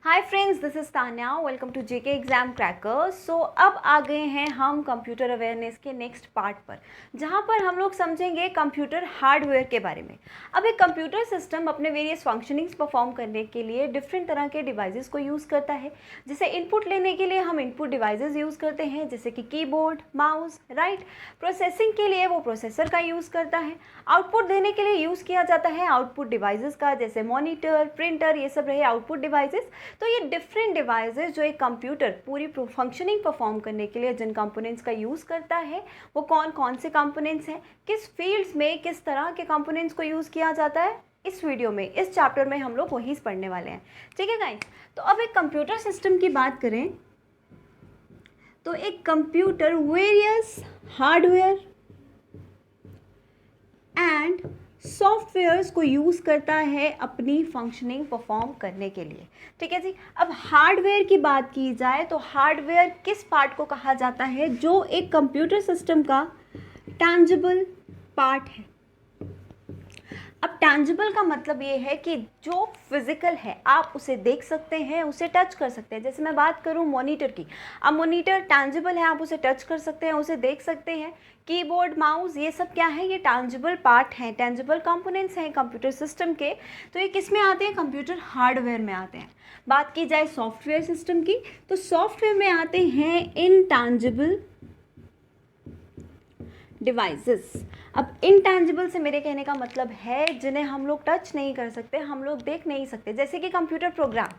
Hi friends, this is Tanya. Welcome to JK exam cracker. So अब आ गए हैं हम कंप्यूटर अवेयरनेस के नेक्स्ट पार्ट पर, जहां पर हम लोग समझेंगे कंप्यूटर हार्डवेयर के बारे में। अब एक कंप्यूटर सिस्टम अपने वेरियस फंक्शनिंग्स परफॉर्म करने के लिए डिफरेंट तरह के डिवाइसेस को यूज़ करता है। जैसे इनपुट लेने के लिए हम इनपुट डिवाइसेस यूज़ करते हैं, जैसे कि कीबोर्ड, माउस, राइट। प्रोसेसिंग के लिए वो प्रोसेसर का यूज़ करता है। आउटपुट देने के लिए यूज़ किया जाता है आउटपुट डिवाइसेस का, जैसे मॉनिटर, प्रिंटर, ये सब रहे आउटपुट डिवाइसेस। तो ये डिफरेंट डिवाइसेस जो एक कंप्यूटर पूरी फंक्शनिंग परफॉर्म करने के लिए जिन कंपोनेंट्स का यूज़ करता है, वो कौन कौन से कंपोनेंट्स हैं, किस फील्ड्स में किस तरह के कंपोनेंट्स को यूज़ किया जाता है, इस वीडियो में, इस चैप्टर में हम लोग वही पढ़ने वाले हैं। ठीक है गाइस। तो अब एक कंप्यूटर सिस्टम की बात करें तो एक computer various hardware and softwares को यूज़ करता है अपनी फंक्शनिंग परफॉर्म करने के लिए। ठीक है जी। अब हार्डवेयर की बात की जाए तो हार्डवेयर किस पार्ट को कहा जाता है, जो एक कंप्यूटर सिस्टम का टैंजिबल पार्ट है। अब टैंजिबल का मतलब ये है कि जो फिजिकल है, आप उसे देख सकते हैं, उसे टच कर सकते हैं। जैसे मैं बात करूं मॉनिटर की, अब मॉनिटर टैंजिबल है, आप उसे टच कर सकते हैं, उसे देख सकते हैं। कीबोर्ड, माउस, ये सब क्या है, ये टैंजिबल पार्ट हैं, टैंजिबल कंपोनेंट्स हैं कंप्यूटर सिस्टम के। तो ये किस में आते हैं, कंप्यूटर हार्डवेयर में आते हैं। बात की जाए सॉफ्टवेयर सिस्टम की, तो सॉफ्टवेयर में आते हैं इनटैंजिबल डिवाइसेस। अब इनटैंजिबल से मेरे कहने का मतलब है जिन्हें हम लोग टच नहीं कर सकते, हम लोग देख नहीं सकते, जैसे कि कंप्यूटर प्रोग्राम।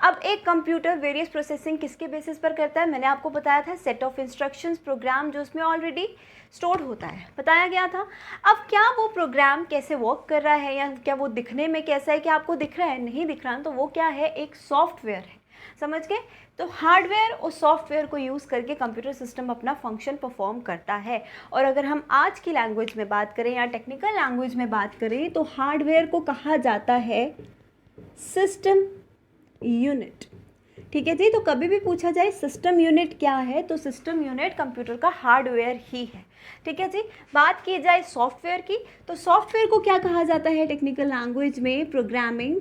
अब एक कंप्यूटर वेरियस प्रोसेसिंग किसके बेसिस पर करता है, मैंने आपको बताया था सेट ऑफ इंस्ट्रक्शंस प्रोग्राम जो उसमें ऑलरेडी स्टोर होता है, बताया गया था। अब क्या वो प्रोग्राम कैसे वर्क कर रहा है, या क्या वो दिखने में कैसा है, कि आपको दिख रहा है, नहीं दिख रहा है, तो वो क्या है, एक सॉफ्टवेयर है। समझ गए। तो हार्डवेयर और सॉफ्टवेयर को यूज़ करके कंप्यूटर सिस्टम अपना फंक्शन परफॉर्म करता है। और अगर हम आज की लैंग्वेज में बात करें या टेक्निकल लैंग्वेज में बात करें तो हार्डवेयर को कहा जाता है सिस्टम यूनिट। ठीक है जी। तो कभी भी पूछा जाए सिस्टम यूनिट क्या है, तो सिस्टम यूनिट कंप्यूटर का हार्डवेयर ही है। ठीक है जी। बात की जाए सॉफ्टवेयर की, तो सॉफ्टवेयर को क्या कहा जाता है टेक्निकल लैंग्वेज में, programming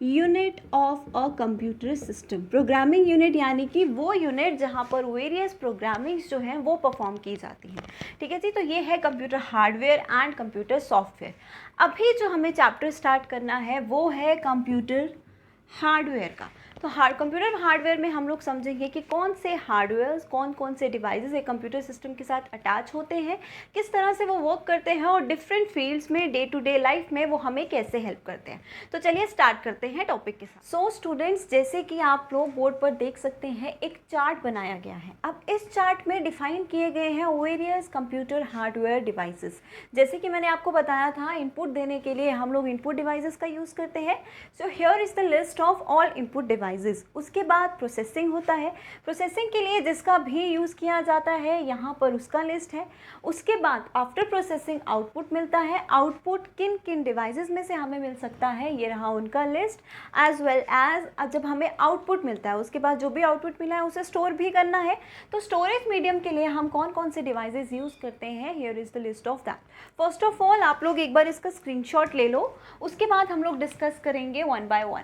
unit of a computer system. Programming unit यानी कि वो यूनिट जहाँ पर वेरियस प्रोग्रामिंग्स जो हैं वो परफॉर्म की जाती हैं। ठीक है जी। तो ये है computer hardware and computer software. अभी जो हमें चैप्टर स्टार्ट करना है वो है कंप्यूटर हार्डवेयर का। तो कंप्यूटर हार्डवेयर में हम लोग समझेंगे कि कौन से हार्डवेयर, कौन कौन से डिवाइसेस एक कंप्यूटर सिस्टम के साथ अटैच होते हैं, किस तरह से वो वर्क करते हैं, और डिफरेंट फील्ड्स में डे टू डे लाइफ में वो हमें कैसे हेल्प करते हैं। तो चलिए स्टार्ट करते हैं टॉपिक के साथ। सो स्टूडेंट्स, जैसे कि आप लोग बोर्ड पर देख सकते हैं, एक चार्ट बनाया गया है। अब इस चार्ट में डिफाइन किए गए हैं वेरियस कंप्यूटर हार्डवेयर डिवाइसेस। जैसे कि मैंने आपको बताया था, इनपुट देने के लिए हम लोग इनपुट डिवाइसेस का यूज़ करते हैं। So here is the list of all input devices. उसके बाद प्रोसेसिंग होता है। प्रोसेसिंग के लिए जिसका भी यूज़ किया जाता है, यहाँ पर उसका लिस्ट है। उसके बाद आफ्टर प्रोसेसिंग आउटपुट मिलता है। आउटपुट किन किन डिवाइसेस में से हमें मिल सकता है, ये रहा उनका लिस्ट। एज वेल एज जब हमें आउटपुट मिलता है, उसके बाद जो भी आउटपुट मिला है उसे स्टोर भी करना है। तो स्टोरेज मीडियम के लिए हम कौन कौन से डिवाइसेस यूज़ करते हैं, here is the list of that. First of all आप लोग एक बार इसका स्क्रीनशॉट ले लो, उसके बाद हम लोग डिस्कस करेंगे one by one.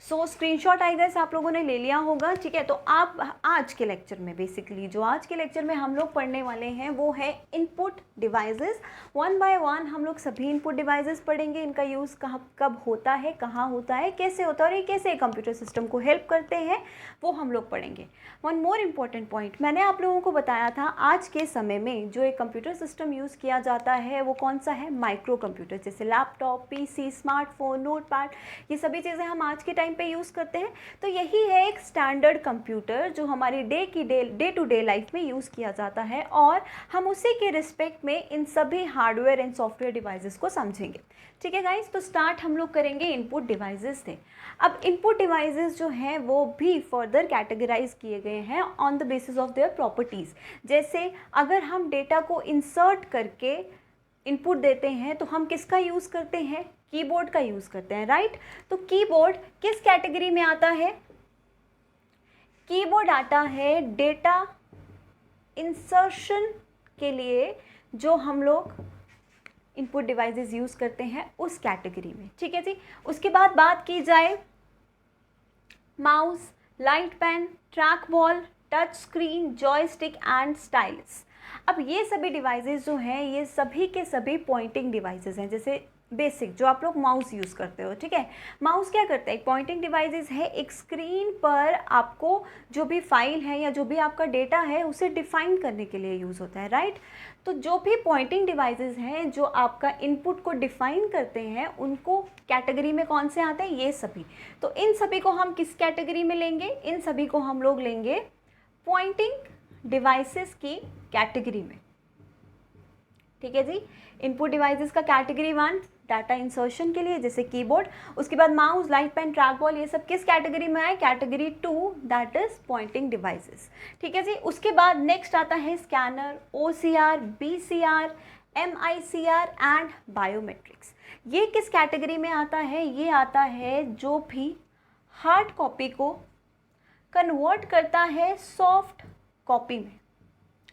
So screenshot I guess आप लोगों ने ले लिया होगा। ठीक है। तो आप आज के लेक्चर में, बेसिकली जो आज के लेक्चर में हम लोग पढ़ने वाले हैं वो है input devices. One by one हम लोग सभी इनपुट डिवाइसेस पढ़ेंगे, इनका यूज़ कब होता है, कहाँ होता है, कैसे होता है, और ये कैसे कंप्यूटर सिस्टम को हेल्प करते हैं, वो हम लोग पढ़ेंगे। वन मोर इम्पॉर्टेंट पॉइंट, मैंने आप लोगों को बताया था आज के समय में जो एक कंप्यूटर सिस्टम यूज़ किया जाता है वो कौन सा है, माइक्रो कंप्यूटर। जैसे लैपटॉप, पीसी, स्मार्टफोन, नोटपैड, ये सभी चीज़ें हम आज के टाइम पे यूज़ करते हैं। तो यही है एक स्टैंडर्ड कंप्यूटर जो हमारी डे टू डे लाइफ में यूज़ किया जाता है, और हम उसी के रिस्पेक्ट में इन सभी हार्डवेयर एंड सॉफ्टवेयर डिवाइसेस को समझेंगे। ठीक है गाइस। तो स्टार्ट हम लोग करेंगे इनपुट डिवाइसेस से। अब इनपुट डिवाइसेस जो हैं वो भी फर्दर कैटेगराइज किए गए हैं on the basis of their properties. जैसे अगर हम डेटा को इंसर्ट करके इनपुट देते हैं तो हम किसका यूज़ करते हैं, कीबोर्ड का यूज़ करते हैं, राइट। तो कीबोर्ड किस कैटेगरी में आता है, कीबोर्ड आता है डेटा इंसर्शन के लिए, जो हम लोग इनपुट डिवाइसेस यूज़ करते हैं उस कैटेगरी में, ठीक है जी। उसके बाद बात की जाए mouse, light pen, track ball, touch screen, joystick and stylus. अब ये सभी डिवाइसेस जो हैं ये सभी के सभी पॉइंटिंग डिवाइसेस हैं। जैसे बेसिक जो आप लोग माउस यूज़ करते हो, ठीक है, माउस क्या करता है, एक पॉइंटिंग डिवाइसेस है, एक स्क्रीन पर आपको जो भी फाइल है या जो भी आपका डेटा है उसे डिफाइन करने के लिए यूज़ होता है, राइट। तो जो भी पॉइंटिंग डिवाइसेस हैं जो आपका इनपुट को डिफाइन करते हैं उनको कैटेगरी में कौन से आते हैं, ये सभी। तो इन सभी को हम किस कैटेगरी में लेंगे, इन सभी को हम लोग लेंगे पॉइंटिंग डिवाइसेस की कैटेगरी में, ठीक है जी। इनपुट डिवाइसेस का कैटेगरी 1 डाटा इंसर्शन के लिए जैसे कीबोर्ड, उसके बाद mouse, light pen, track ball, ये सब किस कैटेगरी में आए, category 2 that is pointing devices, ठीक है जी। उसके बाद नेक्स्ट आता है scanner, OCR, BCR, MICR and biometrics. ये किस कैटेगरी में आता है, ये आता है जो भी हार्ड कॉपी को कन्वर्ट करता है सॉफ्ट कॉपी में,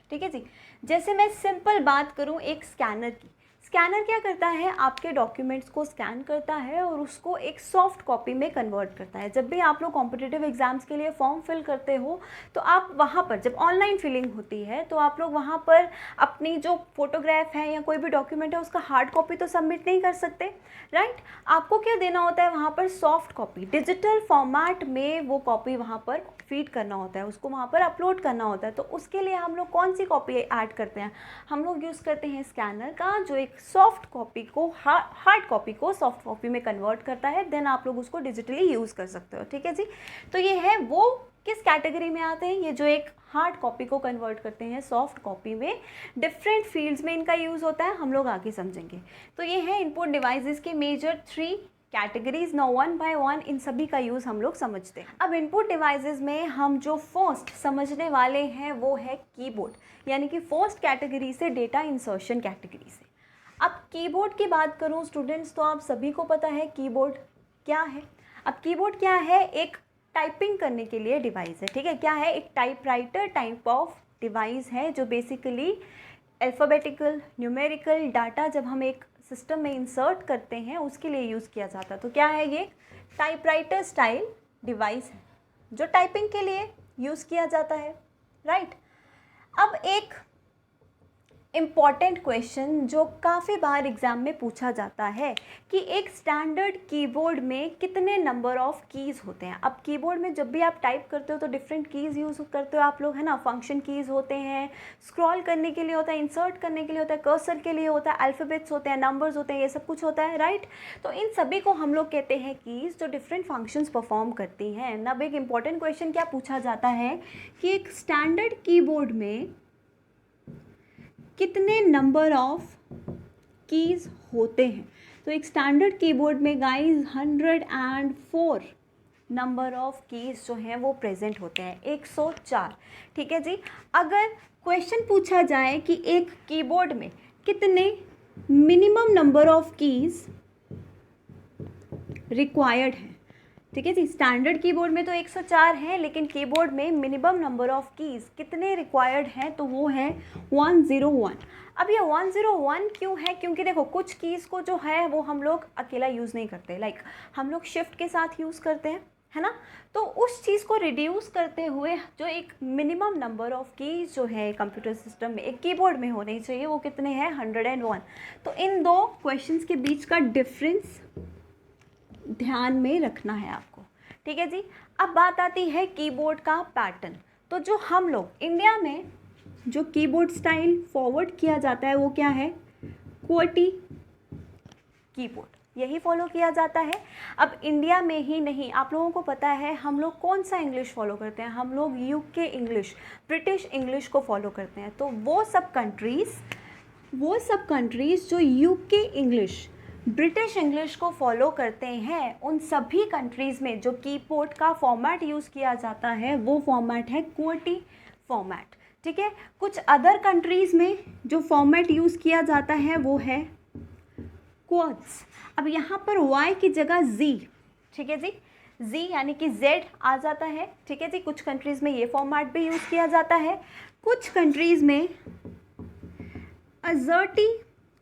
ठीक है जी। जैसे मैं सिंपल बात करूं एक स्कैनर की, स्कैनर क्या करता है, आपके डॉक्यूमेंट्स को स्कैन करता है और उसको एक सॉफ्ट कॉपी में कन्वर्ट करता है। जब भी आप लोग कॉम्पिटिटिव एग्जाम्स के लिए फॉर्म फिल करते हो तो आप वहाँ पर जब ऑनलाइन फिलिंग होती है तो आप लोग वहाँ पर अपनी जो फोटोग्राफ है या कोई भी डॉक्यूमेंट है उसका हार्ड कॉपी तो सबमिट नहीं कर सकते, राइट। आपको क्या देना होता है वहाँ पर, सॉफ्ट कॉपी, डिजिटल फॉर्मेट में वो कॉपी वहाँ पर फीड करना होता है, उसको वहाँ पर अपलोड करना होता है। तो उसके लिए हम लोग कौन सी कॉपी ऐड करते हैं, हम लोग यूज़ करते हैं स्कैनर का, जो एक सॉफ्ट कॉपी को हार्ड कॉपी को सॉफ्ट कॉपी में कन्वर्ट करता है, देन आप लोग उसको डिजिटली यूज़ कर सकते हो, ठीक है जी। तो ये है वो किस कैटेगरी में आते हैं, ये जो एक हार्ड कॉपी को कन्वर्ट करते हैं सॉफ्ट कॉपी में, डिफरेंट फील्ड्स में इनका यूज़ होता है, हम लोग आगे समझेंगे। तो ये है इनपुट डिवाइसेस के major 3 categories. Now one by one इन सभी का यूज़ हम लोग समझते हैं। अब इनपुट डिवाइसेस में हम जो फर्स्ट समझने वाले हैं वो है कीबोर्ड, यानी कि फर्स्ट कैटेगरी से डेटा इंसर्शन कैटेगरी से। अब कीबोर्ड की बात करूं स्टूडेंट्स तो आप सभी को पता है कीबोर्ड क्या है। अब कीबोर्ड क्या है, एक टाइपिंग करने के लिए डिवाइस है, ठीक है। क्या है, एक टाइपराइटर टाइप ऑफ डिवाइस है जो बेसिकली अल्फ़ाबेटिकल न्यूमेरिकल डाटा जब हम एक सिस्टम में इंसर्ट करते हैं उसके लिए यूज़ किया जाता है। तो क्या है, ये टाइपराइटर स्टाइल डिवाइस है जो टाइपिंग के लिए यूज़ किया जाता है, राइट। अब एक इम्पॉर्टेंट क्वेश्चन जो काफ़ी बार एग्ज़ाम में पूछा जाता है कि एक स्टैंडर्ड कीबोर्ड में कितने नंबर ऑफ़ कीज़ होते हैं। अब कीबोर्ड में जब भी आप टाइप करते हो तो डिफरेंट कीज़ यूज़ करते हो आप लोग, है ना। फंक्शन कीज़ होते हैं, स्क्रॉल करने के लिए होता है, इंसर्ट करने के लिए होता है, कर्सर के लिए होता है, अल्फ़ाबेट्स होते हैं, नंबर्स होते हैं, ये सब कुछ होता है, राइट। तो इन सभी को हम लोग कहते हैं कीज़ जो डिफरेंट फंक्शंस परफॉर्म करती हैं। अब एक इम्पॉर्टेंट क्वेश्चन क्या पूछा जाता है कि एक स्टैंडर्ड कीबोर्ड में कितने नंबर ऑफ कीज़ होते हैं। तो एक स्टैंडर्ड कीबोर्ड में गाइस 104 नंबर ऑफ कीज़ जो हैं वो प्रेजेंट होते हैं, 104, ठीक है जी। अगर क्वेश्चन पूछा जाए कि एक कीबोर्ड में कितने minimum number of keys required हैं, ठीक है जी। स्टैंडर्ड कीबोर्ड में तो 104 हैं, लेकिन कीबोर्ड में मिनिमम नंबर ऑफ कीज़ कितने रिक्वायर्ड हैं, तो वो है 101। अब ये 101 क्यों है, क्योंकि देखो कुछ कीज़ को जो है वो हम लोग अकेला यूज़ नहीं करते, लाइक हम लोग शिफ्ट के साथ यूज़ करते हैं, है ना। तो उस चीज़ को रिड्यूस करते हुए जो एक मिनिमम नंबर ऑफ कीज़ जो है कंप्यूटर सिस्टम में एक कीबोर्ड में होने चाहिए वो कितने हैं, 101। तो इन दो क्वेश्चंस के बीच का डिफरेंस ध्यान में रखना है आपको, ठीक है जी। अब बात आती है कीबोर्ड का पैटर्न। तो जो हम लोग इंडिया में जो कीबोर्ड स्टाइल फॉरवर्ड किया जाता है वो क्या है, QWERTY कीबोर्ड, यही फॉलो किया जाता है। अब इंडिया में ही नहीं, आप लोगों को पता है हम लोग कौन सा इंग्लिश फॉलो करते हैं, हम लोग UK इंग्लिश, ब्रिटिश इंग्लिश को फॉलो करते हैं। तो वो सब कंट्रीज़ जो UK इंग्लिश, ब्रिटिश इंग्लिश को फॉलो करते हैं, उन सभी कंट्रीज़ में जो कीबोर्ड का फॉर्मेट यूज़ किया जाता है वो फॉर्मेट है QWERTY फॉर्मेट, ठीक है। कुछ अदर कंट्रीज़ में जो फॉर्मेट यूज़ किया जाता है वो है क्वाड्स। अब यहाँ पर Y की जगह Z, ठीक है जी, Z यानी कि Z आ जाता है, ठीक है जी। कुछ कंट्रीज़ में ये फॉर्मेट भी यूज़ किया जाता है, कुछ कंट्रीज़ में AZERTY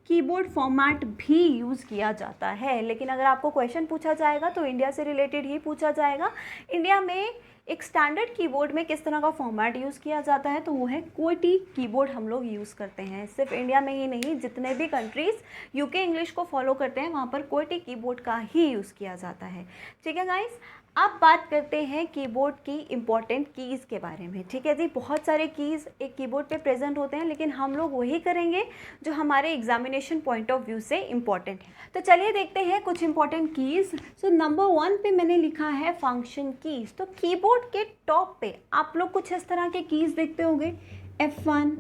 कीबोर्ड फॉर्मेट भी यूज़ किया जाता है। लेकिन अगर आपको क्वेश्चन पूछा जाएगा तो इंडिया से रिलेटेड ही पूछा जाएगा। इंडिया में एक स्टैंडर्ड कीबोर्ड में किस तरह का फॉर्मेट यूज़ किया जाता है, तो वो है QWERTY कीबोर्ड हम लोग यूज़ करते हैं। सिर्फ इंडिया में ही नहीं, जितने भी कंट्रीज़ यूके इंग्लिश को फॉलो करते हैं वहाँ पर QWERTY कीबोर्ड का ही यूज़ किया जाता है। ठीक है गाइस, अब बात करते हैं कीबोर्ड की इम्पॉर्टेंट कीज़ के बारे में। ठीक है जी, बहुत सारे कीज़ एक कीबोर्ड पे प्रेजेंट होते हैं, लेकिन हम लोग वही करेंगे जो हमारे एग्जामिनेशन पॉइंट ऑफ व्यू से इम्पॉर्टेंट है। तो चलिए देखते हैं कुछ इम्पॉर्टेंट कीज़। सो नंबर 1 पे मैंने लिखा है फंक्शन कीज़। तो कीबोर्ड के टॉप पे आप लोग कुछ इस तरह के कीज़ देखते होंगे, F1,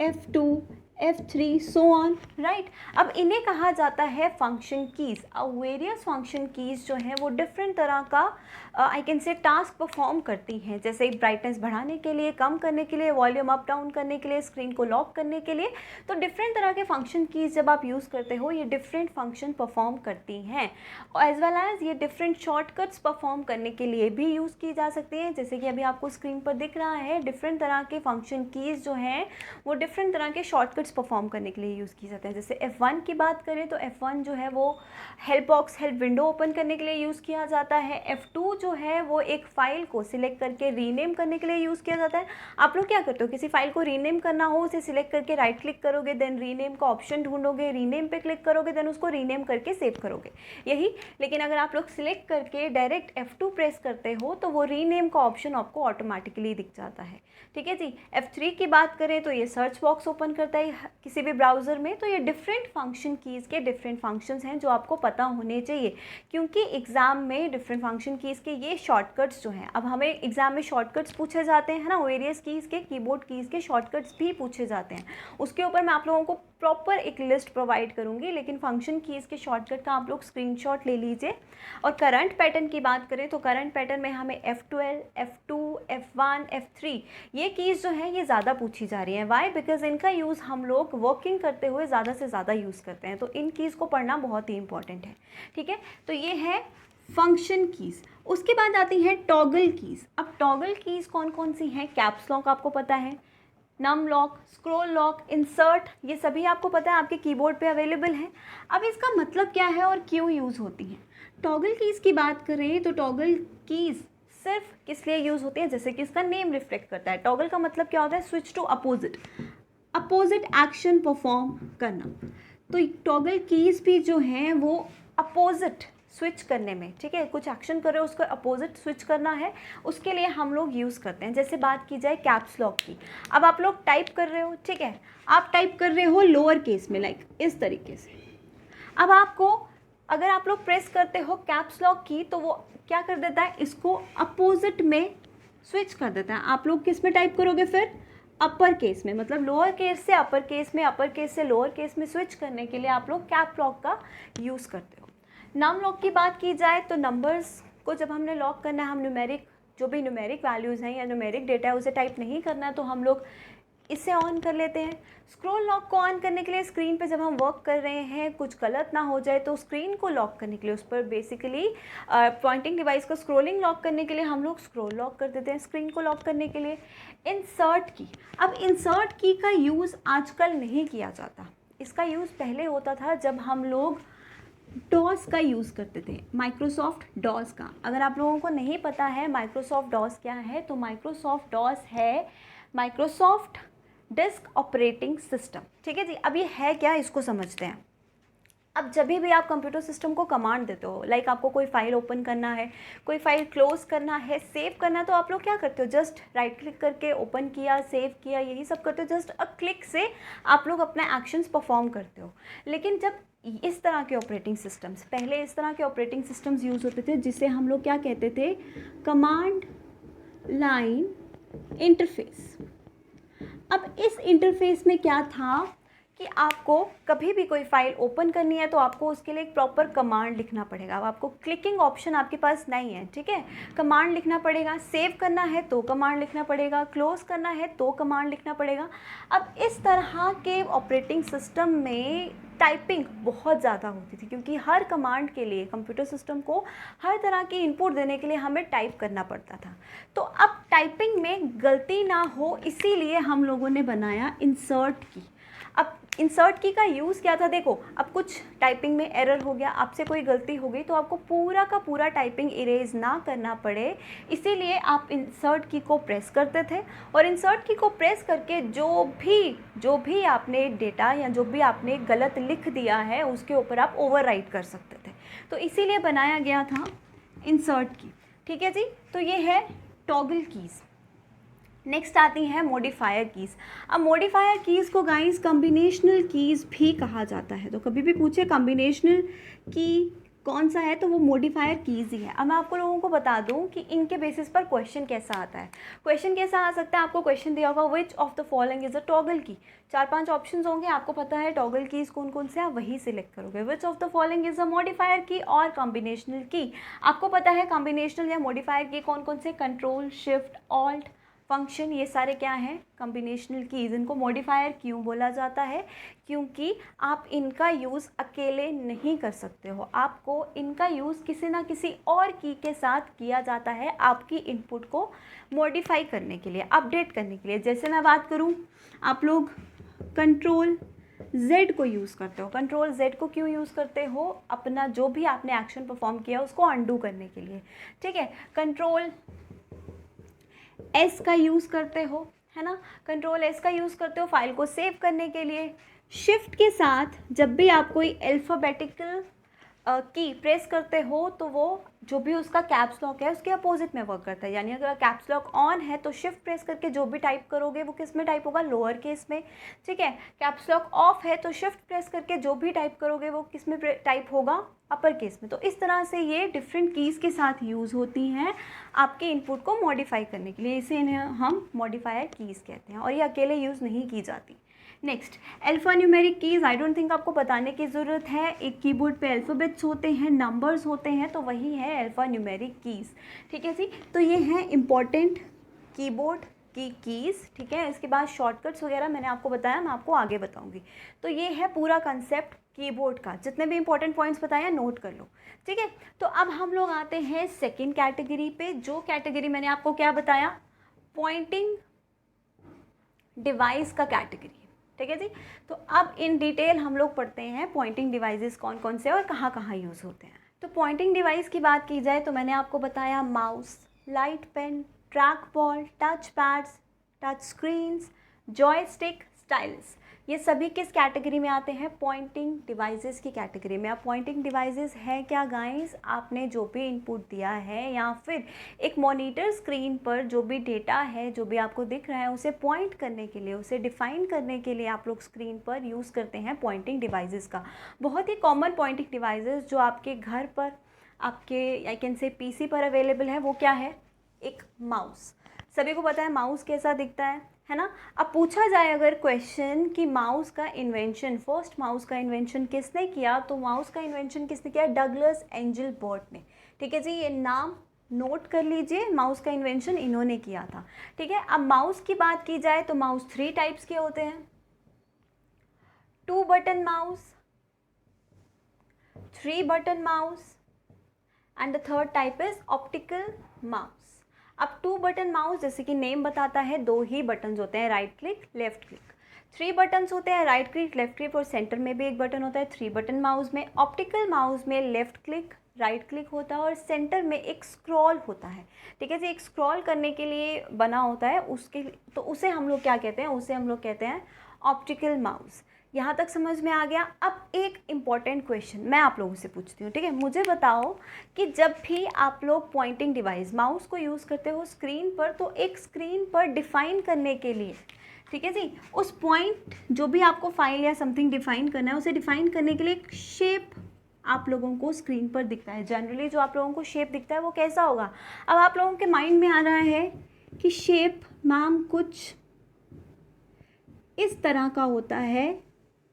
F2, F3 so on, right. अब इन्हें कहा जाता है फंक्शन कीज़। अब वेरियस फंक्शन कीज़ जो हैं वो डिफरेंट तरह का आई कैन से टास्क परफॉर्म करती हैं, जैसे ब्राइटनेस बढ़ाने के लिए, कम करने के लिए, वॉल्यूम अप डाउन करने के लिए, स्क्रीन को लॉक करने के लिए। तो डिफरेंट तरह के फंक्शन कीज़ जब आप यूज़ करते हो ये डिफरेंट फंक्शन परफॉर्म करती हैं, एज वेल एज ये डिफरेंट शॉर्टकट्स परफॉर्म करने के लिए भी यूज़ की जा सकती हैं। जैसे कि अभी आपको स्क्रीन पर दिख रहा है, डिफरेंट तरह के फंक्शन कीज़ जो हैं वो डिफरेंट तरह के शॉर्टकट्स परफॉर्म करने के लिए यूज़ की जाते हैं। जैसे F1 की बात करें तो F1 जो है वो help box, help window open करने के लिए यूज़ किया जाता है। F2 जो है वो एक फ़ाइल को सिलेक्ट करके रीनेम करने के लिए यूज़ किया जाता है। आप लोग क्या करते हो, किसी फाइल को रीनेम करना हो, उसे सिलेक्ट करके राइट क्लिक करोगे, देन रीनेम का ऑप्शन ढूंढोगे, रीनेम पे क्लिक करोगे, देन उसको रीनेम करके सेव करोगे, यही। लेकिन अगर आप लोग सिलेक्ट करके डायरेक्ट F2 प्रेस करते हो तो वो रीनेम का ऑप्शन आपको ऑटोमेटिकली दिख जाता है। ठीक है जी। F3 की बात करें तो ये सर्च बॉक्स ओपन करता है किसी भी ब्राउज़र में। तो ये डिफरेंट फंक्शन कीज़ के डिफरेंट फंक्शंस हैं जो आपको पता होने चाहिए, क्योंकि एग्ज़ाम में डिफरेंट फंक्शन कीज़ के ये शॉर्टकट्स जो हैं, अब हमें एग्ज़ाम में शॉर्टकट्स पूछे जाते हैं ना, वेरियस कीज़ के, कीबोर्ड कीज़ के शॉर्टकट्स भी पूछे जाते हैं। उसके ऊपर मैं आप लोगों को प्रॉपर एक लिस्ट प्रोवाइड करूंगी, लेकिन फंक्शन कीज़ के शॉर्टकट का आप लोग स्क्रीनशॉट ले लीजिए। और करंट पैटर्न की बात करें तो करंट पैटर्न में हमें F12, F2, F1, F3 ये कीज़ जो है ये ज़्यादा पूछी जा रही हैं। वाई? बिकॉज इनका यूज़ हम लोग वर्किंग करते हुए ज़्यादा से ज़्यादा यूज़ करते हैं, तो इन कीज़ को पढ़ना बहुत ही इंपॉर्टेंट है। ठीक है, तो ये है फंक्शन कीज़। उसके बाद आती है टॉगल कीज़। अब टॉगल कीज़ कौन कौन सी हैं? कैप्स लॉक आपको पता है, num lock, scroll lock, insert, ये सभी आपको पता है, आपके कीबोर्ड पे अवेलेबल है। अब इसका मतलब क्या है और क्यों यूज़ होती हैं? टॉगल कीज़ की बात करें तो टॉगल कीज़ सिर्फ किस लिए यूज़ होती है, जैसे कि इसका नेम रिफ्लेक्ट करता है। टॉगल का मतलब क्या होता है? Switch to opposite, opposite action perform करना। तो टॉगल कीज़ भी जो हैं वो अपोजिट स्विच करने में, ठीक है, कुछ एक्शन कर रहे हो उसको अपोजिट स्विच करना है, उसके लिए हम लोग यूज़ करते हैं। जैसे बात की जाए कैप्स लॉक की, अब आप लोग टाइप कर रहे हो, ठीक है, आप टाइप कर रहे हो लोअर केस में, लाइक इस तरीके से। अब आपको अगर आप लोग प्रेस करते हो कैप्स लॉक की तो वो क्या कर देता है, इसको अपोजिट में स्विच कर देता है। आप लोग किस में टाइप करोगे फिर? अपर केस में, मतलब लोअर केस से अपर केस में, अपर केस से लोअर केस में स्विच करने के लिए आप लोग कैप लॉक का यूज़ करते हो। नम लॉक की बात की जाए तो नंबर्स को जब हमने लॉक करना है, हम न्यूमेरिक जो भी न्यूमेरिक वैल्यूज़ हैं या न्यूमेरिक डेटा है उसे टाइप नहीं करना है तो हम लोग इसे ऑन कर लेते हैं। स्क्रॉल लॉक को ऑन करने के लिए स्क्रीन पे जब हम वर्क कर रहे हैं, कुछ गलत ना हो जाए तो स्क्रीन को लॉक करने के लिए, उस पर बेसिकली पॉइंटिंग डिवाइस को स्क्रॉलिंग लॉक करने के लिए हम लोग स्क्रॉल लॉक कर देते हैं स्क्रीन को लॉक करने के लिए। इंसर्ट की, अब इंसर्ट की का यूज़ आजकल नहीं किया जाता, इसका यूज़ पहले होता था जब हम लोग डॉस का यूज़ करते थे, माइक्रोसॉफ्ट डॉस का। अगर आप लोगों को नहीं पता है माइक्रोसॉफ्ट डॉस क्या है, तो माइक्रोसॉफ्ट डॉस है माइक्रोसॉफ्ट डिस्क ऑपरेटिंग सिस्टम। ठीक है जी। अब ये है क्या, इसको समझते हैं। अब जब भी आप कंप्यूटर सिस्टम को कमांड देते हो, लाइक आपको कोई फाइल ओपन करना है, कोई फाइल क्लोज करना है, सेव करना है, तो आप लोग क्या करते हो, जस्ट राइट क्लिक करके ओपन किया, सेव किया, यही सब करते हो। जस्ट अ क्लिक से आप लोग अपना एक्शंस परफॉर्म करते हो। लेकिन जब इस तरह के ऑपरेटिंग सिस्टम्स, पहले इस तरह के ऑपरेटिंग सिस्टम्स यूज़ होते थे जिसे हम लोग क्या कहते थे, कमांड लाइन इंटरफेस। अब इस इंटरफेस में क्या था कि आपको कभी भी कोई फाइल ओपन करनी है तो आपको उसके लिए एक प्रॉपर कमांड लिखना पड़ेगा। अब आपको क्लिकिंग ऑप्शन आपके पास नहीं है, ठीक है, कमांड लिखना पड़ेगा। सेव करना है तो कमांड लिखना पड़ेगा, क्लोज करना है तो कमांड लिखना पड़ेगा। अब इस तरह के ऑपरेटिंग सिस्टम में टाइपिंग बहुत ज़्यादा होती थी, क्योंकि हर कमांड के लिए कंप्यूटर सिस्टम को हर तरह की इनपुट देने के लिए हमें टाइप करना पड़ता था। तो अब टाइपिंग में गलती ना हो इसीलिए हम लोगों ने बनाया इंसर्ट की। अब इंसर्ट की का यूज़ क्या था, देखो अब कुछ टाइपिंग में एरर हो गया, आपसे कोई गलती हो गई, तो आपको पूरा का पूरा टाइपिंग इरेज ना करना पड़े, इसीलिए आप इंसर्ट की को प्रेस करते थे, और इंसर्ट की को प्रेस करके जो भी आपने डेटा या जो भी आपने गलत लिख दिया है उसके ऊपर आप ओवरराइट कर सकते थे। तो इसीलिए बनाया गया था इंसर्ट की। ठीक है जी, तो ये है टॉगल कीज़। नेक्स्ट आती है मॉडिफायर कीज़। अब मॉडिफायर कीज़ को गाइस कॉम्बिनेशनल कीज़ भी कहा जाता है। तो कभी भी पूछे कॉम्बिनेशनल की कौन सा है तो वो मॉडिफायर कीज़ ही है। अब मैं आपको लोगों को बता दूं कि इनके बेसिस पर क्वेश्चन कैसा आता है। क्वेश्चन कैसा आ सकता है, आपको क्वेश्चन दिया होगा which of the following is a toggle की, 4-5 ऑप्शंस होंगे, आपको पता है टॉगल कीज़ कौन कौन से, आप वही सिलेक्ट करोगे। Which of the following is a modifier की और कॉम्बिनेशनल की, आपको पता है कॉम्बिनेशनल या मॉडिफायर की कौन कौन से, कंट्रोल, शिफ्ट, ऑल्ट, फंक्शन, ये सारे क्या हैं, कॉम्बिनेशनल कीज़। इनको मॉडिफायर क्यों बोला जाता है, क्योंकि आप इनका यूज़ अकेले नहीं कर सकते हो, आपको इनका यूज़ किसी ना किसी और की के साथ किया जाता है आपकी इनपुट को मॉडिफाई करने के लिए, अपडेट करने के लिए। जैसे मैं बात करूं, आप लोग कंट्रोल Z को यूज़ करते हो। कंट्रोल Z को क्यों यूज़ करते हो, अपना जो भी आपने एक्शन परफॉर्म किया उसको अंडू करने के लिए। ठीक है, कंट्रोल S का यूज़ करते हो, है ना, कंट्रोल S का यूज़ करते हो फाइल को सेव करने के लिए। शिफ्ट के साथ जब भी आप कोई अल्फ़ाबेटिकल की प्रेस करते हो तो वो जो भी उसका कैप्स लॉक है उसके अपोजिट में वर्क करता है। यानी अगर कैप्स लॉक ऑन है तो शिफ्ट प्रेस करके जो भी टाइप करोगे वो किस में टाइप होगा, लोअर केस में। ठीक है, कैप्स लॉक ऑफ है तो शिफ्ट प्रेस करके जो भी टाइप करोगे वो किस में टाइप होगा, अपर केस में। तो इस तरह से ये डिफरेंट कीज़ के साथ यूज़ होती हैं आपके इनपुट को मॉडिफाई करने के लिए, इसे इन्हें हम मॉडिफायर कीज़ कहते हैं, और ये अकेले यूज़ नहीं की जाती। Next, alpha numeric keys, I don't think आपको बताने की ज़रूरत है। एक कीबोर्ड पे अल्फ़ाबेट्स होते हैं, नंबर्स होते हैं, तो वही है अल्फ़ा न्यूमेरिक कीज़। ठीक है जी, तो ये हैं इंपॉर्टेंट कीबोर्ड की कीज़। ठीक है, इसके बाद शॉर्टकट्स वगैरह मैंने आपको बताया, मैं आपको आगे बताऊंगी। तो ये है पूरा कंसेप्ट कीबोर्ड का, जितने भी इंपॉर्टेंट पॉइंट्स बताए हैं नोट कर लो। ठीक है, तो अब हम लोग आते हैं सेकेंड कैटेगरी पे, जो कैटेगरी मैंने आपको क्या बताया, पॉइंटिंग डिवाइस का कैटेगरी। ठीक है जी, तो अब इन डिटेल हम लोग पढ़ते हैं पॉइंटिंग डिवाइसेस कौन कौन से और कहाँ कहाँ यूज़ होते हैं। तो पॉइंटिंग डिवाइस की बात की जाए तो मैंने आपको बताया mouse, light pen, track ball, touch pads, touch screens, joystick, stylus, ये सभी किस कैटेगरी में आते हैं, पॉइंटिंग डिवाइसेस की कैटेगरी में। अब पॉइंटिंग डिवाइसेस है क्या गाइस, आपने जो भी इनपुट दिया है या फिर एक मॉनिटर स्क्रीन पर जो भी डेटा है, जो भी आपको दिख रहा है, उसे पॉइंट करने के लिए, उसे डिफाइन करने के लिए आप लोग स्क्रीन पर यूज़ करते हैं पॉइंटिंग डिवाइसेस का। बहुत ही कॉमन पॉइंटिंग डिवाइसेस जो आपके घर पर, आपके आई कैन से पीसी पर अवेलेबल है, वो क्या है, एक माउस। सभी को पता है माउस कैसा दिखता है ना। अब पूछा जाए अगर क्वेश्चन कि माउस का इन्वेंशन, फर्स्ट माउस का इन्वेंशन किसने किया, तो माउस का इन्वेंशन किसने किया, डगलस एंजेलबर्ट ने। ठीक है जी, ये नाम नोट कर लीजिए, माउस का इन्वेंशन इन्होंने किया था। ठीक है, अब माउस की बात की जाए तो माउस 3 टाइप्स के होते हैं, 2 button mouse, 3 button mouse, and the third type is optical mouse. अब 2 बटन माउस जैसे कि नेम बताता है, 2 ही बटन्स होते हैं, right click, left click. 3 buttons होते हैं, राइट क्लिक, लेफ्ट क्लिक, और सेंटर में भी एक बटन होता है 3 बटन माउस में। ऑप्टिकल माउस में लेफ्ट क्लिक, राइट क्लिक होता है और सेंटर में एक स्क्रॉल होता है। ठीक है जी, एक स्क्रॉल करने के लिए बना होता है, उसके तो उसे हम लोग क्या कहते हैं, उसे हम लोग कहते हैं ऑप्टिकल माउस। यहाँ तक समझ में आ गया। अब एक इम्पॉर्टेंट क्वेश्चन मैं आप लोगों से पूछती हूँ, ठीक है, मुझे बताओ कि जब भी आप लोग पॉइंटिंग डिवाइस माउस को यूज़ करते हो स्क्रीन पर, तो एक स्क्रीन पर डिफाइन करने के लिए, ठीक है जी, उस पॉइंट जो भी आपको फाइल या समथिंग डिफाइन करना है, उसे डिफाइन करने के लिए एक शेप आप लोगों को स्क्रीन पर दिखता है। जनरली जो आप लोगों को शेप दिखता है वो कैसा होगा। अब आप लोगों के माइंड में आ रहा है कि शेप मैम कुछ इस तरह का होता है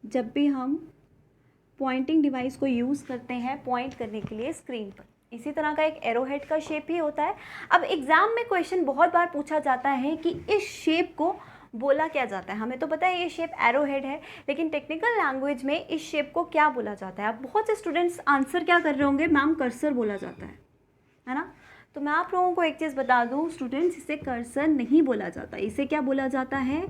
जब भी हम पॉइंटिंग डिवाइस को यूज़ करते हैं पॉइंट करने के लिए स्क्रीन पर, इसी तरह का एक एरो हेड का शेप ही होता है। अब एग्ज़ाम में क्वेश्चन बहुत बार पूछा जाता है कि इस शेप को बोला क्या जाता है। हमें तो पता है ये शेप एरो हेड है, लेकिन टेक्निकल लैंग्वेज में इस शेप को क्या बोला जाता है। अब बहुत से स्टूडेंट्स आंसर क्या कर रहे होंगे, मैम कर्सर बोला जाता है ना। तो मैं आप लोगों को एक चीज़ बता दूँ स्टूडेंट्स, इसे कर्सर नहीं बोला जाता, इसे क्या बोला जाता है,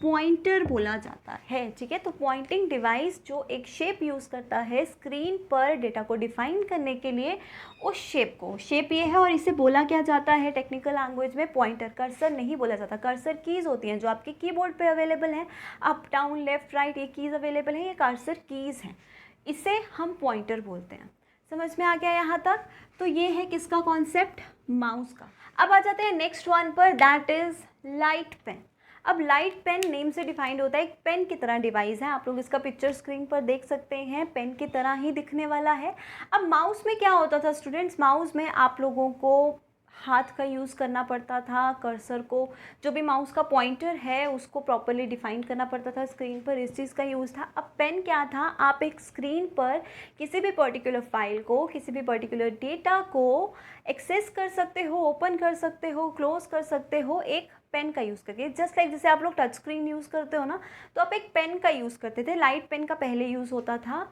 पॉइंटर बोला जाता है, ठीक है। तो पॉइंटिंग डिवाइस जो एक शेप यूज़ करता है स्क्रीन पर डेटा को डिफाइन करने के लिए, उस शेप को, शेप ये है और इसे बोला क्या जाता है टेक्निकल लैंग्वेज में पॉइंटर। कर्सर नहीं बोला जाता, कर्सर कीज़ होती हैं जो आपके कीबोर्ड पे अवेलेबल हैं, अप डाउन लेफ़्ट राइट ये कीज़ अवेलेबल हैं, ये कर्सर कीज़ हैं, इसे हम पॉइंटर बोलते हैं। समझ में आ गया यहाँ तक? तो ये है किसका कॉन्सेप्ट, माउस का। अब आ जाते हैं नेक्स्ट वन पर, दैट इज़ लाइट पेन। अब लाइट पेन नेम से डिफाइंड होता है, एक पेन की तरह डिवाइस है, आप लोग इसका पिक्चर स्क्रीन पर देख सकते हैं, पेन की तरह ही दिखने वाला है। अब माउस में क्या होता था स्टूडेंट्स, माउस में आप लोगों को हाथ का यूज़ करना पड़ता था, कर्सर को, जो भी माउस का पॉइंटर है उसको प्रॉपरली डिफाइन करना पड़ता था स्क्रीन पर, इस चीज़ का यूज़ था। अब पेन क्या था, आप एक स्क्रीन पर किसी भी पर्टिकुलर फाइल को, किसी भी पर्टिकुलर डेटा को एक्सेस कर सकते हो, ओपन कर सकते हो, क्लोज कर सकते हो एक पेन का यूज़ करके। जस्ट लाइक जैसे आप लोग टच स्क्रीन यूज़ करते हो ना, तो आप एक पेन का यूज़ करते थे। लाइट पेन का पहले यूज़ होता था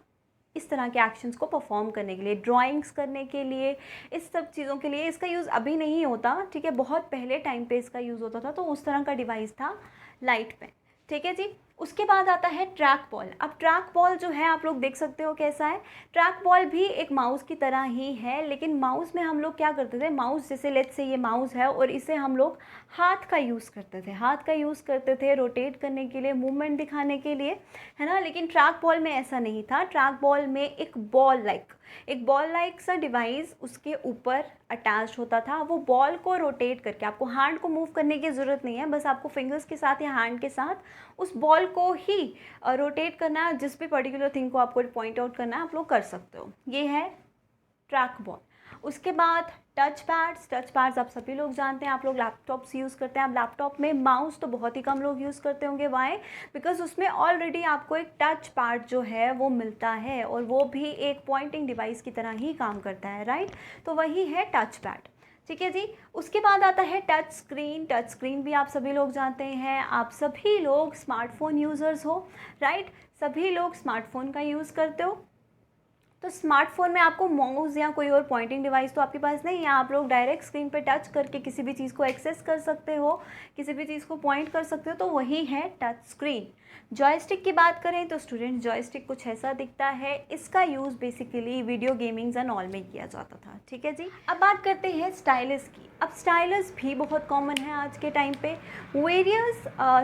इस तरह के एक्शंस को परफॉर्म करने के लिए, ड्राइंग्स करने के लिए, इस सब चीज़ों के लिए। इसका यूज़ अभी नहीं होता, ठीक है, बहुत पहले टाइम पे इसका यूज़ होता था, तो उस तरह का डिवाइस था लाइट पेन, ठीक है जी। उसके बाद आता है ट्रैक बॉल। अब ट्रैक बॉल जो है आप लोग देख सकते हो कैसा है, ट्रैक बॉल भी एक माउस की तरह ही है, लेकिन माउस में हम लोग क्या करते थे, माउस जैसे लेट्स से ये माउस है और इसे हम लोग हाथ का यूज़ करते थे, हाथ का यूज़ करते थे रोटेट करने के लिए, मूवमेंट दिखाने के लिए, है ना। लेकिन ट्रैक बॉल में ऐसा नहीं था। ट्रैक बॉल में एक बॉल लाइक सा डिवाइस उसके ऊपर अटैच्ड होता था। वो बॉल को रोटेट करके, आपको हैंड को मूव करने की ज़रूरत नहीं है, बस आपको फिंगर्स के साथ या हैंड के साथ उस बॉल को ही रोटेट करना है, जिस भी पर्टिकुलर थिंग को आपको पॉइंट आउट करना है आप लोग कर सकते हो। ये है ट्रैक बॉल। उसके बाद टच पैड्स आप सभी लोग जानते हैं, आप लोग लैपटॉप्स यूज़ करते हैं। आप लैपटॉप में माउस तो बहुत ही कम लोग यूज़ करते होंगे, वाई, बिकॉज उसमें ऑलरेडी आपको एक टच पैड जो है वो मिलता है और वो भी एक पॉइंटिंग डिवाइस की तरह ही काम करता है, राइट। तो वही है टच पैड, ठीक है जी। उसके बाद आता है टच स्क्रीन भी आप सभी लोग जानते हैं, आप सभी लोग स्मार्टफोन यूज़र्स हो, राइट, सभी लोग स्मार्टफोन का यूज़ करते हो। तो स्मार्टफोन में आपको माउस या कोई और पॉइंटिंग डिवाइस तो आपके पास नहीं है, आप लोग डायरेक्ट स्क्रीन पे टच करके किसी भी चीज़ को एक्सेस कर सकते हो, किसी भी चीज़ को पॉइंट कर सकते हो, तो वही है टच स्क्रीन। जॉयस्टिक की बात करें तो स्टूडेंट जॉयस्टिक कुछ ऐसा दिखता है, इसका use basically video gamings and all में किया जाता था, ठीक है जी। अब बात करते हैं स्टाइलस की। अब स्टाइलस भी बहुत कॉमन है आज के टाइम पे। वेरियस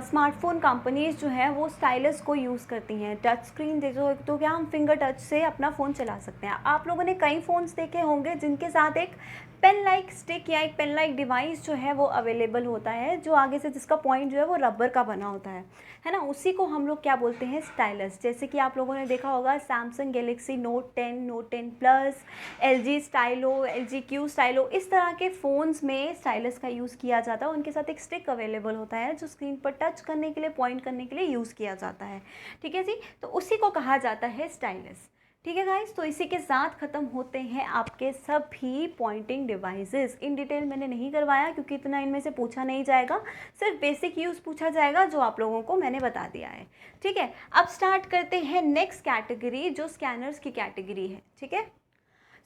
स्मार्टफोन कंपनीज जो है वो स्टाइलस को यूज़ करती हैं। टच स्क्रीन देखो तो क्या हम फिंगर टच से अपना फ़ोन चला सकते हैं। आप लोगों ने कई फ़ोन्स देखे होंगे जिनके साथ एक पेन लाइक स्टिक या एक पेन लाइक डिवाइस जो है वो अवेलेबल होता है, जो आगे से जिसका पॉइंट जो है वो रबर का बना होता है ना, उसी को हम लोग क्या बोलते हैं, स्टाइलस। जैसे कि आप लोगों ने देखा होगा Samsung Galaxy note 10, note 10 plus, LG Stylo, LG Q Stylo, इस तरह के फ़ोन्स में स्टाइलस का यूज़ किया जाता है। उनके साथ एक स्टिक अवेलेबल होता है जो स्क्रीन पर टच करने के लिए, पॉइंट करने के लिए यूज़ किया जाता है, ठीक है जी। तो उसी को कहा जाता है स्टाइलस, ठीक है गाइस। तो इसी के साथ ख़त्म होते हैं आपके सभी पॉइंटिंग डिवाइसेस। इन डिटेल मैंने नहीं करवाया क्योंकि इतना इनमें से पूछा नहीं जाएगा, सिर्फ बेसिक यूज़ पूछा जाएगा जो आप लोगों को मैंने बता दिया है, ठीक है। अब स्टार्ट करते हैं नेक्स्ट कैटेगरी जो स्कैनर्स की कैटेगरी है, ठीक है।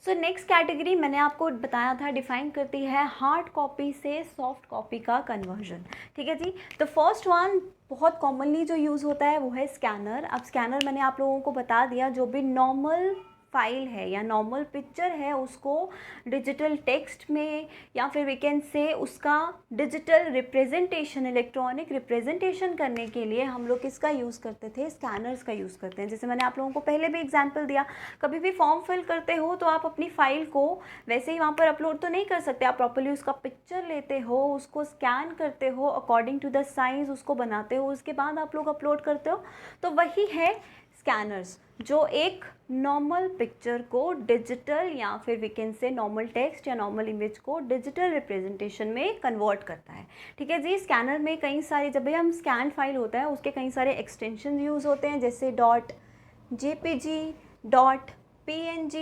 सो नेक्स्ट कैटेगरी मैंने आपको बताया था डिफाइन करती है हार्ड कॉपी से सॉफ्ट कॉपी का कन्वर्जन, ठीक है जी। तो फर्स्ट वन बहुत कॉमनली जो यूज़ होता है वो है स्कैनर। अब स्कैनर मैंने आप लोगों को बता दिया, जो भी नॉर्मल फाइल है या नॉर्मल पिक्चर है उसको डिजिटल टेक्स्ट में या फिर वी कैन से उसका डिजिटल रिप्रेजेंटेशन, इलेक्ट्रॉनिक रिप्रेजेंटेशन करने के लिए हम लोग किसका यूज़ करते थे, स्कैनर्स का यूज़ करते हैं। जैसे मैंने आप लोगों को पहले भी एग्जांपल दिया, कभी भी फॉर्म फिल करते हो तो आप अपनी फ़ाइल को वैसे ही वहाँ पर अपलोड तो नहीं कर सकते, आप प्रॉपर्ली उसका पिक्चर लेते हो, उसको स्कैन करते हो, अकॉर्डिंग टू द साइज़ उसको बनाते हो, उसके बाद आप लोग अपलोड करते हो। तो वही है स्कैनर्स, जो एक नॉर्मल पिक्चर को डिजिटल या फिर we can say normal text या नॉर्मल इमेज को डिजिटल रिप्रेजेंटेशन में कन्वर्ट करता है, ठीक है जी। स्कैनर में कई सारे, जब भी हम स्कैन फाइल होता है उसके कई सारे एक्सटेंशन यूज़ होते हैं, जैसे .jpg, .png,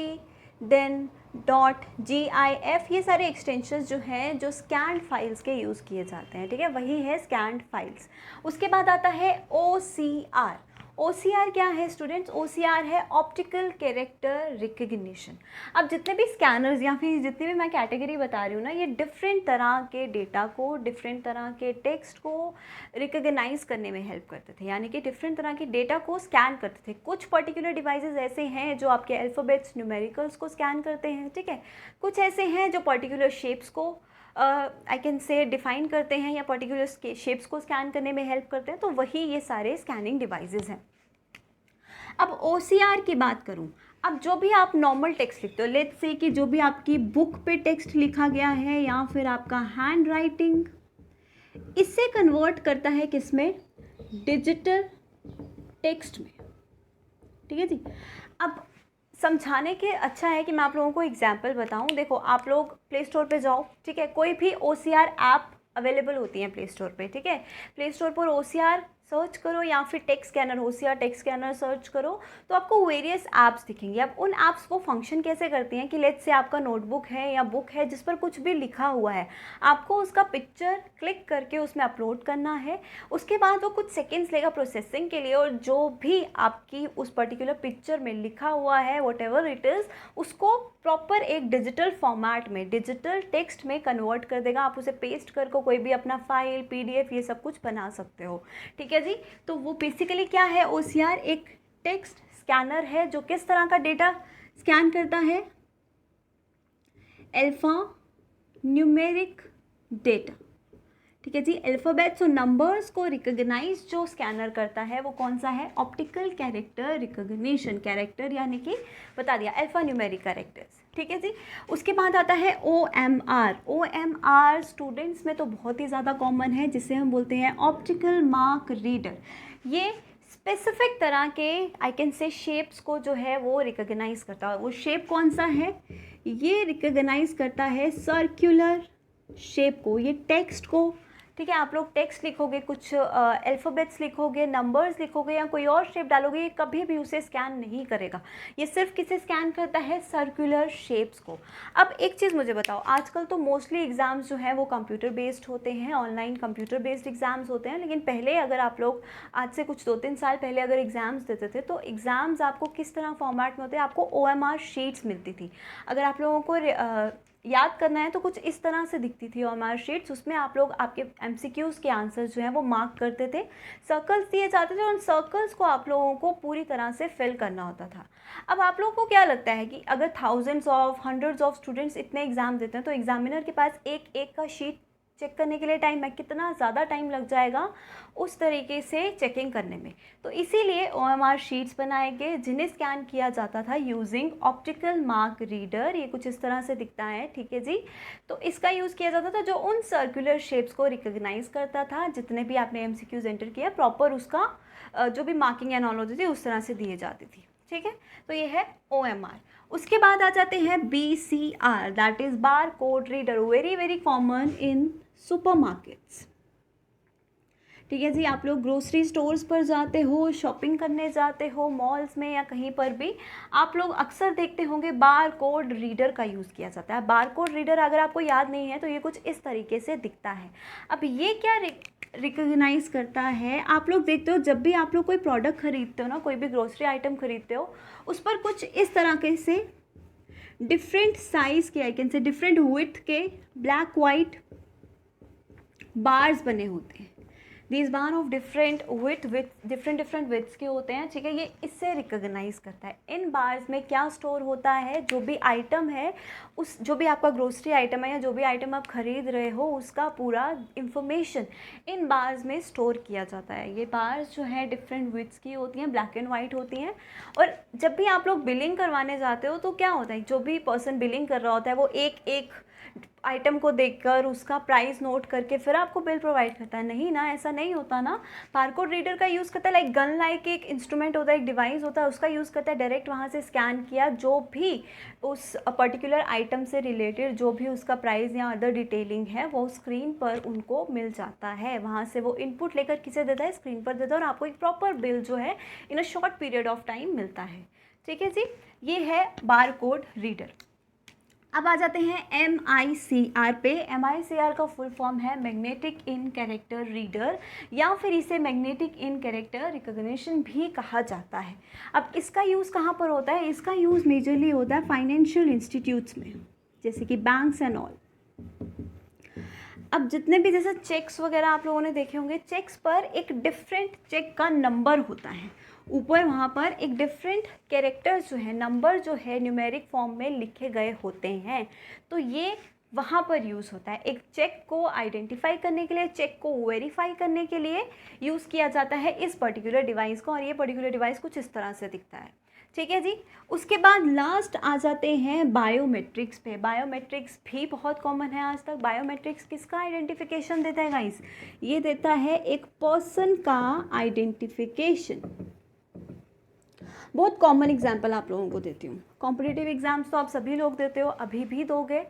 देन .gif, ये सारे एक्सटेंशंस जो हैं जो स्कैन्ड फाइल्स के यूज़ किए जाते हैं, ठीक है, वही है स्कैन्ड फाइल्स। उसके बाद आता है OCR। OCR क्या है स्टूडेंट्स? OCR है ऑप्टिकल कैरेक्टर रिकग्निशन। अब जितने भी स्कैनर्स या फिर जितनी भी मैं कैटेगरी बता रही हूँ ना, ये डिफरेंट तरह के डेटा को, डिफरेंट तरह के टेक्स्ट को रिकग्नाइज करने में हेल्प करते थे, यानी कि डिफरेंट तरह के डेटा को स्कैन करते थे। कुछ पर्टिकुलर डिवाइसेस ऐसे हैं जो आपके अल्फ़ाबेट्स, न्यूमेरिकल्स को स्कैन करते हैं, ठीक है। कुछ ऐसे हैं जो पर्टिकुलर शेप्स को आई कैन से डिफाइन करते हैं या पर्टिकुलर शेप्स को स्कैन करने में हेल्प करते हैं। तो वही ये सारे स्कैनिंग डिवाइसेस हैं। अब OCR की बात करूं, अब जो भी आप नॉर्मल टेक्स्ट लिखते हो, लेट्स से कि जो भी आपकी बुक पे टेक्स्ट लिखा गया है या फिर आपका हैंड राइटिंग, इससे कन्वर्ट करता है किसमें? डिजिटल टेक्स्ट में, ठीक है जी। अब समझाने के अच्छा है कि मैं आप लोगों को एग्जाम्पल बताऊं। देखो, आप लोग प्ले स्टोर पे जाओ, ठीक है, कोई भी OCR ऐप अवेलेबल होती हैं प्ले स्टोर पे, ठीक है। प्ले स्टोर पर OCR सर्च करो या फिर text scanner, OCR text scanner search करो, तो आपको वेरियस ऐप्स दिखेंगे। अब उन ऐप्स को फंक्शन कैसे करती हैं कि लेट्स से आपका नोटबुक है या बुक है जिस पर कुछ भी लिखा हुआ है, आपको उसका पिक्चर क्लिक करके उसमें अपलोड करना है। उसके बाद वो कुछ सेकेंड्स लेगा प्रोसेसिंग के लिए, और जो भी आपकी उस पर्टिकुलर पिक्चर में लिखा हुआ है, वट एवर इट इज़, उसको प्रॉपर एक डिजिटल फॉर्मेट में, डिजिटल टेक्स्ट में कन्वर्ट कर देगा। आप उसे पेस्ट करके कोई भी अपना फाइल, PDF ये सब कुछ बना सकते हो, ठीक है जी। तो वो बेसिकली क्या है? OCR एक टेक्स्ट स्कैनर है जो किस तरह का डेटा स्कैन करता है? अल्फा न्यूमेरिक डेटा, ठीक है जी। अल्फ़ाबेट्स और नंबर्स को रिकॉग्नाइज जो स्कैनर करता है वो कौन सा है? Optical character recognition. कैरेक्टर यानी कि बता दिया, अल्फ़ा न्यूमेरिक कैरेक्टर्स, ठीक है जी। उसके बाद आता है OMR। OMR स्टूडेंट्स में तो बहुत ही ज़्यादा कॉमन है, जिसे हम बोलते हैं ऑप्टिकल मार्क रीडर। ये स्पेसिफिक तरह के आई कैन से शेप्स को जो है वो रिकॉग्नाइज करता है। वो शेप कौन सा है? ये रिकॉग्नाइज करता है सर्कुलर शेप को, ये टेक्स्ट को, ठीक है। आप लोग टेक्स्ट लिखोगे, कुछ अल्फ़ाबेट्स लिखोगे, नंबर्स लिखोगे या कोई और शेप डालोगे, ये कभी भी उसे स्कैन नहीं करेगा। ये सिर्फ किसे स्कैन करता है? सर्कुलर शेप्स को। अब एक चीज़ मुझे बताओ, आजकल तो मोस्टली एग्ज़ाम्स जो हैं वो कंप्यूटर बेस्ड होते हैं, ऑनलाइन कंप्यूटर बेस्ड एग्ज़ाम्स होते हैं, लेकिन पहले अगर आप लोग आज से कुछ 2-3 साल पहले अगर एग्ज़ाम्स देते थे तो एग्ज़ाम्स आपको किस तरह फॉर्मेट में होते हैं? आपको OMR शीट्स मिलती थी। अगर आप लोगों को याद करना है तो कुछ इस तरह से दिखती थी OMR शीट्स। उसमें आप लोग आपके MCQs के आंसर जो हैं वो मार्क करते थे, सर्कल्स दिए जाते थे, और उन सर्कल्स को आप लोगों को पूरी तरह से फिल करना होता था। अब आप लोगों को क्या लगता है कि अगर thousands of, hundreds of students इतने एग्ज़ाम देते हैं तो एग्जामिनर के पास एक एक का शीट चेक करने के लिए टाइम है, कितना ज़्यादा टाइम लग जाएगा उस तरीके से चेकिंग करने में। तो इसीलिए OMR शीट्स बनाए गए जिन्हें स्कैन किया जाता था यूजिंग ऑप्टिकल मार्क रीडर। ये कुछ इस तरह से दिखता है, ठीक है जी। तो इसका यूज़ किया जाता था जो उन सर्कुलर शेप्स को रिकॉग्नाइज करता था। जितने भी आपने MCQs एंटर किया, प्रॉपर उसका जो भी मार्किंग एंड ऑल होती थी उस तरह से दिए जाती थी, ठीक है। तो ये है OMR। उसके बाद आ जाते हैं BCR, that is bar code reader, very very common in supermarkets, ठीक है जी। आप लोग ग्रोसरी स्टोर्स पर जाते हो, शॉपिंग करने जाते हो, मॉल्स में या कहीं पर भी, आप लोग अक्सर देखते होंगे बार कोड रीडर का यूज़ किया जाता है। बार कोड रीडर अगर आपको याद नहीं है तो ये कुछ इस तरीके से दिखता है। अब ये क्या रिकॉग्नाइज करता है? आप लोग देखते हो जब भी आप लोग कोई प्रोडक्ट खरीदते हो ना, कोई भी ग्रोसरी आइटम खरीदते हो, उस पर कुछ इस तरह से डिफरेंट साइज़ के, I can say different width के ब्लैक वाइट बार्स बने होते हैं। These bar of different different widths के होते हैं, ठीक है। ये इससे रिकॉग्नाइज करता है इन बार्स में क्या स्टोर होता है, जो भी आइटम है, उस जो भी आपका ग्रोसरी आइटम है या जो भी आइटम आप खरीद रहे हो उसका पूरा इंफॉर्मेशन इन बार्स में स्टोर किया जाता है। ये बार्स जो है डिफरेंट विड्थ्स की होती हैं, ब्लैक एंड वाइट होती हैं। और जब भी आप लोग बिलिंग करवाने जाते हो तो क्या होता है, जो भी पर्सन बिलिंग कर रहा होता है वो एक एक आइटम को देखकर उसका प्राइस नोट करके फिर आपको बिल प्रोवाइड करता है। नहीं ना, ऐसा नहीं होता ना। बारकोड रीडर का यूज़ करता है, लाइक गन लाइक एक इंस्ट्रूमेंट होता है, एक डिवाइस होता है, उसका यूज़ करता है। डायरेक्ट वहाँ से स्कैन किया, जो भी उस पर्टिकुलर आइटम से रिलेटेड जो भी उसका प्राइस या अदर डिटेलिंग है वो स्क्रीन पर उनको मिल जाता है। वहाँ से वो इनपुट लेकर किसे देता है? स्क्रीन पर देता है, और आपको एक प्रॉपर बिल जो है in a short period of time मिलता है, ठीक है जी। ये है बारकोड रीडर। अब आ जाते हैं MICR पे। MICR का फुल फॉर्म है मैग्नेटिक इन कैरेक्टर रीडर, या फिर इसे मैग्नेटिक इन कैरेक्टर रिकॉग्निशन भी कहा जाता है। अब इसका यूज़ कहाँ पर होता है? इसका यूज़ मेजरली होता है फाइनेंशियल इंस्टीट्यूट्स में, जैसे कि बैंक्स एंड ऑल। अब जितने भी जैसे चेक्स वगैरह आप लोगों ने देखे होंगे, चेक्स पर एक डिफरेंट चेक का नंबर होता है, ऊपर वहाँ पर एक डिफरेंट कैरेक्टर्स जो है, नंबर जो है न्यूमेरिक फॉर्म में लिखे गए होते हैं। तो ये वहाँ पर यूज़ होता है, एक चेक को आइडेंटिफाई करने के लिए, चेक को वेरीफाई करने के लिए यूज़ किया जाता है इस पर्टिकुलर डिवाइस को। और ये पर्टिकुलर डिवाइस कुछ इस तरह से दिखता है, ठीक है जी। उसके बाद लास्ट आ जाते हैं बायोमेट्रिक्स पे। बायोमेट्रिक्स भी बहुत कॉमन है आज तक। बायोमेट्रिक्स किसका आइडेंटिफिकेशन देता है गाइस? ये देता है एक पर्सन का आइडेंटिफिकेशन। बहुत कॉमन एग्जाम्पल आप लोगों को देती हूँ। कॉम्पिटिटिव एग्ज़ाम्स तो आप सभी लोग देते हो, अभी भी दोगे।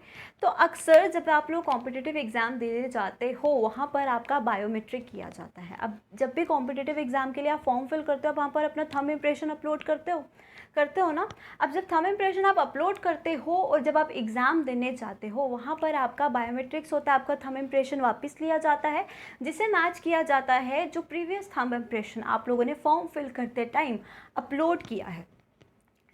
तो अक्सर जब आप लोग कॉम्पिटिटिव एग्ज़ाम देने जाते हो, वहाँ पर आपका बायोमेट्रिक किया जाता है। अब जब भी कॉम्पिटिटिव एग्ज़ाम के लिए आप फॉर्म फिल करते हो, वहाँ पर अपना थंब इम्प्रेशन अपलोड करते हो ना। अब जब थंब इम्प्रेशन आप अपलोड करते हो और जब आप एग्ज़ाम देने जाते हो, वहाँ पर आपका बायोमेट्रिक्स होता है, आपका थंब इम्प्रेशन वापस लिया जाता है, जिसे मैच किया जाता है जो प्रीवियस थंब इम्प्रेशन आप लोगों ने फॉर्म फिल करते टाइम अपलोड किया है,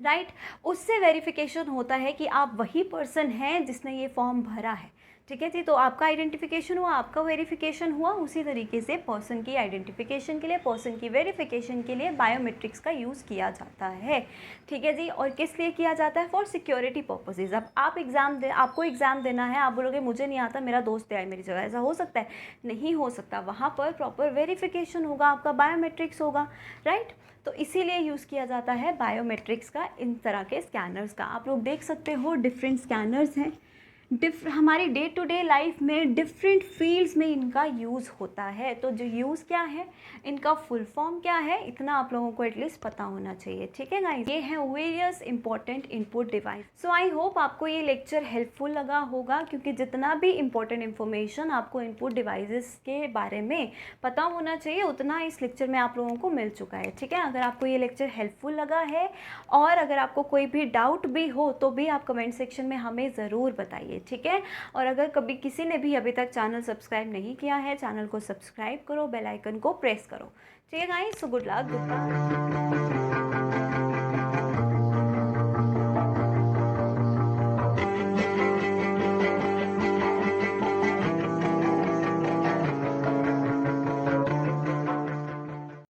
राइट। उससे वेरिफिकेशन होता है कि आप वही पर्सन हैं जिसने ये फॉर्म भरा है, ठीक है जी। तो आपका आइडेंटिफिकेशन हुआ, आपका वेरिफिकेशन हुआ। उसी तरीके से पर्सन की आइडेंटिफिकेशन के लिए, पर्सन की वेरिफिकेशन के लिए बायोमेट्रिक्स का यूज़ किया जाता है, ठीक है जी। और किस लिए किया जाता है? For security purposes. अब आप आपको एग्ज़ाम देना है, आप बोलोगे मुझे नहीं आता, मेरा दोस्त है मेरी जगह, ऐसा हो सकता है? नहीं हो सकता। वहाँ पर प्रॉपर वेरिफिकेशन होगा, आपका बायोमेट्रिक्स होगा, राइट। तो इसीलिए यूज़ किया जाता है बायोमेट्रिक्स का इन तरह के स्कैनर्स का। आप लोग देख सकते हो डिफरेंट स्कैनर्स हैं। हमारी डे टू डे लाइफ में डिफरेंट फील्ड्स में इनका यूज़ होता है। तो जो यूज़ क्या है, इनका फुल फॉर्म क्या है, इतना आप लोगों को एटलीस्ट पता होना चाहिए, ठीक है गाइस। ये है various important input device. So I hope आपको ये लेक्चर हेल्पफुल लगा होगा, क्योंकि जितना भी इंपॉर्टेंट इन्फॉर्मेशन आपको इनपुट डिवाइसेस के बारे में पता होना चाहिए, उतना इस लेक्चर में आप लोगों को मिल चुका है, ठीक है। अगर आपको ये लेक्चर हेल्पफुल लगा है और अगर आपको कोई भी डाउट भी हो तो भी आप कमेंट सेक्शन में हमें ज़रूर बताइए, ठीक है। और अगर कभी किसी ने भी अभी तक चैनल सब्सक्राइब नहीं किया है, चैनल को सब्सक्राइब करो, बेल आइकन को प्रेस करो, ठीक है guys. So good luck, good bye.